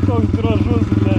Koks gražus, ble.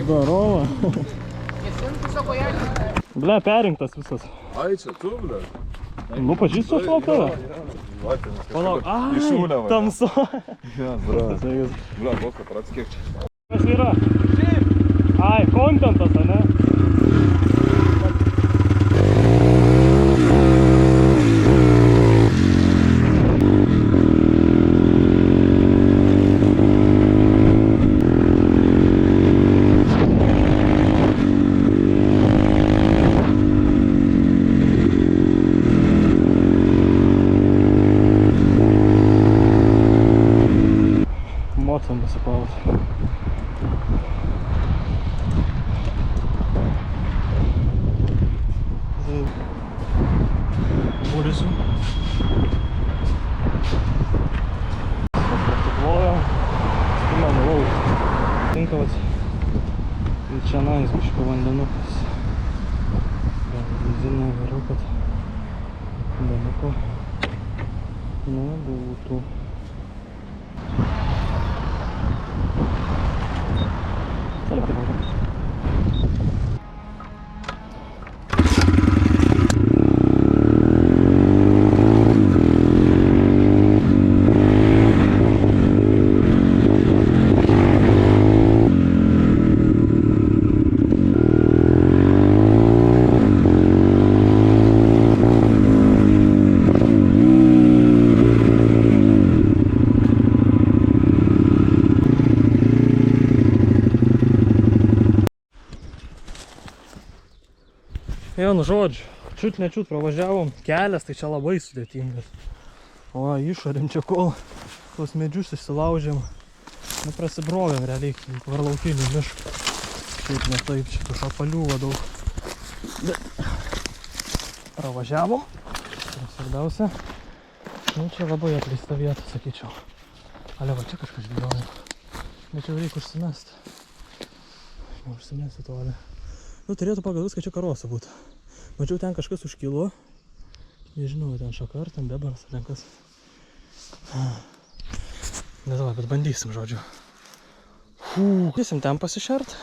Здорово. Bля, perinktas visas. Ai, čia tu, bля. Nu, pažįstu aš tave. Palauk, ai, tamsu. Ja, bля, boka, prats kiek čia. Kas yra? Ai, kontentas, ane? Mocą wysypało. Burysu. Protokoloją. Spinamy lauk. Tinkavat. Ir čia nais biškų vandenukas. Benziną geriau, kad vandenuko nebūtų. Vienu žodžiu, čiut nečiut pravažiavom, kelias tai čia labai sudėtingas. O išorėm čia kol tos medžius išsilaužėm, prasibrovėm realiai per laukinį mišką. Šiaip ne taip, čia tų šapalių daug. Bet pravažiavom, tai svarbiausia. Nu čia labai apleista vieta, sakyčiau. Ale va, čia kažkas žvėjoja. Bet čia reikia užsimesti. Neužsimesti to, ale. Nu, turėtų pagal viską čia karosą būti. Mačiau, ten kažkas užkilo. Nežinau, ten šaka ar ten bebaras, ar ten kas. Nežinau, bet bandysim, žodžiu. Eisim ten pasišert.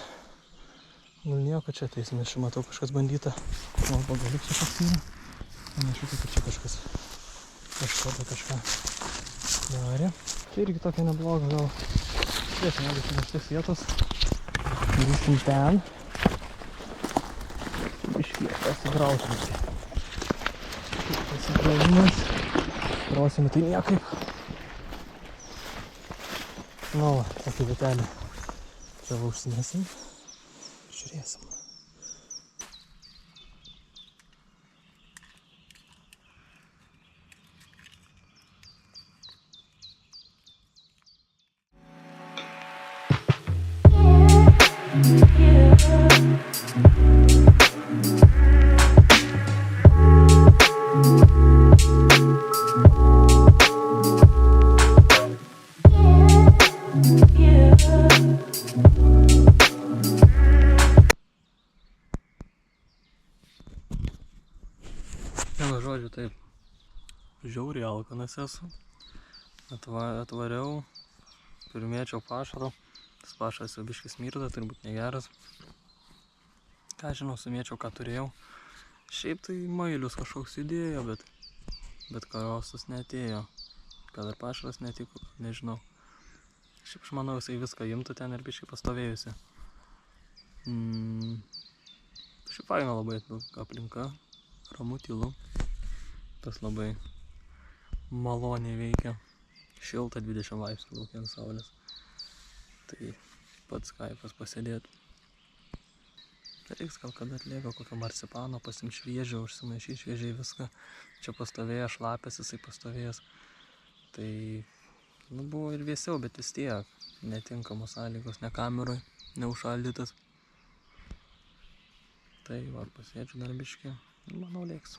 Gal nieko čia ateisim, aš matau kažkas bandyta. O, pagaliuk čia kažkas yra. Panašu, kad čia kažkas kažką darė. Tai irgi tokia nebloga, gal. Žiūrėsim, jeigu čia neštis vietos. Grįžtim ten. Biškį pasigrausim. Pasigraujimas. Grausim tai niekaip. Nu va, tokį vietelį. Čia va užsimesim. Žiūrėsim. žodžiu, taip. Žiauriai alkanas esu. Atvariau, pirmėčiau pašaro. Tas pašaras jau biškis smirda, turbūt negeras. Ką žinau, sumėčiau, ką turėjau. Šiaip tai mailius kažkoks judėjo, bet karosas neatėjo. Gal ir pašaras netiko, nežinau. Šiaip aš manau, jisai viską imtų ten ir biškai pastovėjusi. Šiaip faina labai aplinka, ramu, tylu. Tas labai maloniai veikia. Šilta 20 laipsnių laukia ant saulės. Tai pats kaifas pasėdėti. Reiks gal kada atlieka kokio marcipano, pasimt šviežio, užsimaišyti šviežiai viską. Čia pastovėjo, šlapės jisai pastovėjęs. Tai buvo ir vėsiau, bet vis tiek netinkamos sąlygos, ne kameroj, neužšaldytas. Tai va, pasėdžiu dar biškį, manau, lieks.